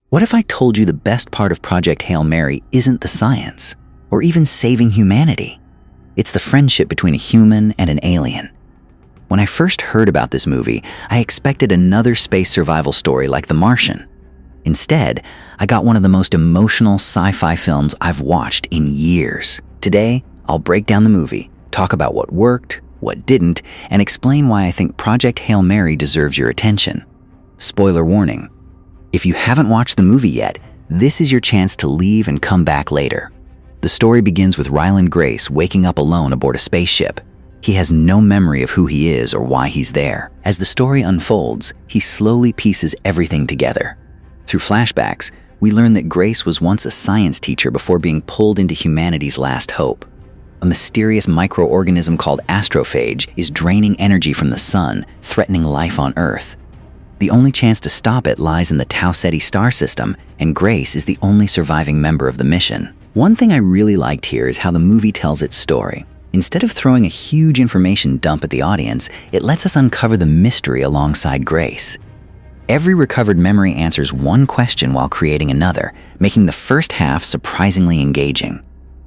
What if I told you the best part of Project Hail Mary isn't the science, or even saving humanity? It's the friendship between a human and an alien. When I first heard about this movie, I expected another space survival story like The Martian. Instead, I got one of the most emotional sci-fi films I've watched in years. Today, I'll break down the movie, talk about what worked, what didn't, and explain why I think Project Hail Mary deserves your attention. Spoiler warning. If you haven't watched the movie yet, this is your chance to leave and come back later. The story begins with Ryland Grace waking up alone aboard a spaceship. He has no memory of who he is or why he's there. As the story unfolds, he slowly pieces everything together. Through flashbacks, we learn that Grace was once a science teacher before being pulled into humanity's last hope. A mysterious microorganism called astrophage is draining energy from the sun, threatening life on Earth. The only chance to stop it lies in the Tau Ceti star system, and Grace is the only surviving member of the mission. One thing I really liked here is how the movie tells its story. Instead of throwing a huge information dump at the audience, it lets us uncover the mystery alongside Grace. Every recovered memory answers one question while creating another, making the first half surprisingly engaging.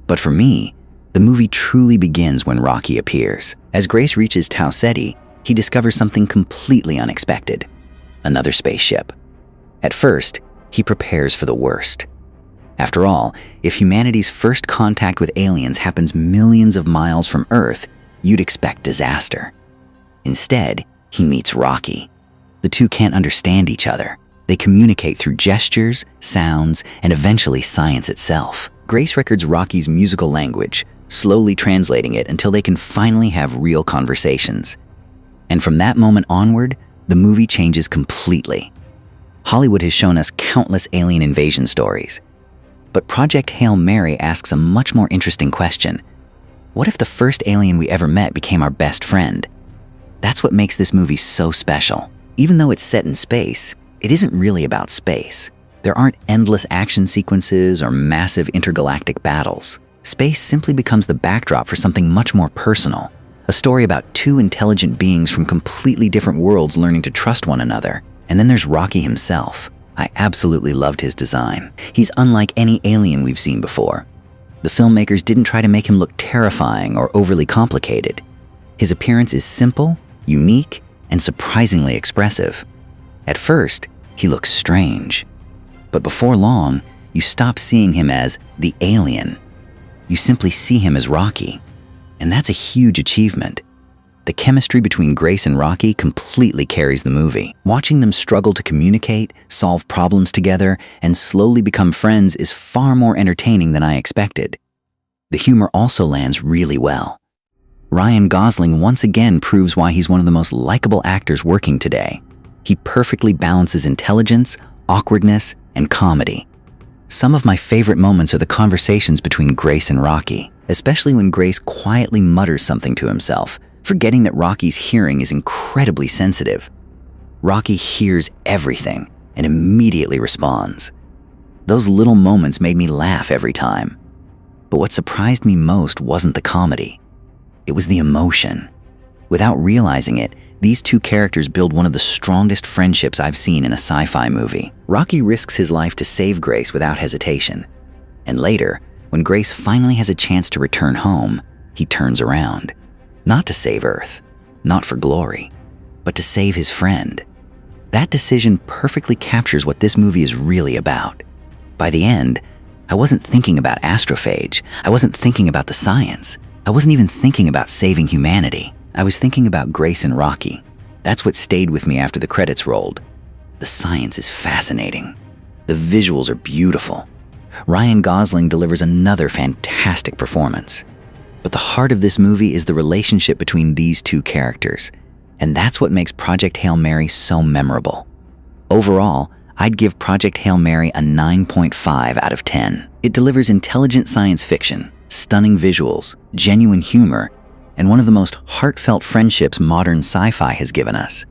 But for me, the movie truly begins when Rocky appears. As Grace reaches Tau Ceti, he discovers something completely unexpected. Another spaceship. At first, he prepares for the worst. After all, if humanity's first contact with aliens happens millions of miles from Earth, you'd expect disaster. Instead, he meets Rocky. The two can't understand each other. They communicate through gestures, sounds, and eventually science itself. Grace records Rocky's musical language, slowly translating it until they can finally have real conversations. And from that moment onward, the movie changes completely. Hollywood has shown us countless alien invasion stories. But Project Hail Mary asks a much more interesting question. What if the first alien we ever met became our best friend? That's what makes this movie so special. Even though it's set in space, it isn't really about space. There aren't endless action sequences or massive intergalactic battles. Space simply becomes the backdrop for something much more personal. A story about two intelligent beings from completely different worlds learning to trust one another. And then there's Rocky himself. I absolutely loved his design. He's unlike any alien we've seen before. The filmmakers didn't try to make him look terrifying or overly complicated. His appearance is simple, unique, and surprisingly expressive. At first, he looks strange. But before long, you stop seeing him as the alien. You simply see him as Rocky. And that's a huge achievement. The chemistry between Grace and Rocky completely carries the movie. Watching them struggle to communicate, solve problems together, and slowly become friends is far more entertaining than I expected. The humor also lands really well. Ryan Gosling once again proves why he's one of the most likable actors working today. He perfectly balances intelligence, awkwardness, and comedy. Some of my favorite moments are the conversations between Grace and Rocky, especially when Grace quietly mutters something to himself, forgetting that Rocky's hearing is incredibly sensitive. Rocky hears everything and immediately responds. Those little moments made me laugh every time. But what surprised me most wasn't the comedy. It was the emotion. Without realizing it, these two characters build one of the strongest friendships I've seen in a sci-fi movie. Rocky risks his life to save Grace without hesitation. And later, when Grace finally has a chance to return home, he turns around. Not to save Earth, not for glory, but to save his friend. That decision perfectly captures what this movie is really about. By the end, I wasn't thinking about astrophage. I wasn't thinking about the science. I wasn't even thinking about saving humanity. I was thinking about Grace and Rocky. That's what stayed with me after the credits rolled. The science is fascinating. The visuals are beautiful. Ryan Gosling delivers another fantastic performance. But the heart of this movie is the relationship between these two characters. And that's what makes Project Hail Mary so memorable. Overall, I'd give Project Hail Mary a 9.5 out of 10. It delivers intelligent science fiction, stunning visuals, genuine humor, and one of the most heartfelt friendships modern sci-fi has given us.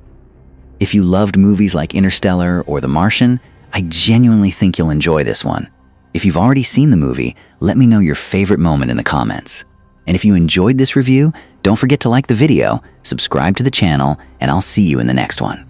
If you loved movies like Interstellar or The Martian, I genuinely think you'll enjoy this one. If you've already seen the movie, let me know your favorite moment in the comments. And if you enjoyed this review, don't forget to like the video, subscribe to the channel, and I'll see you in the next one.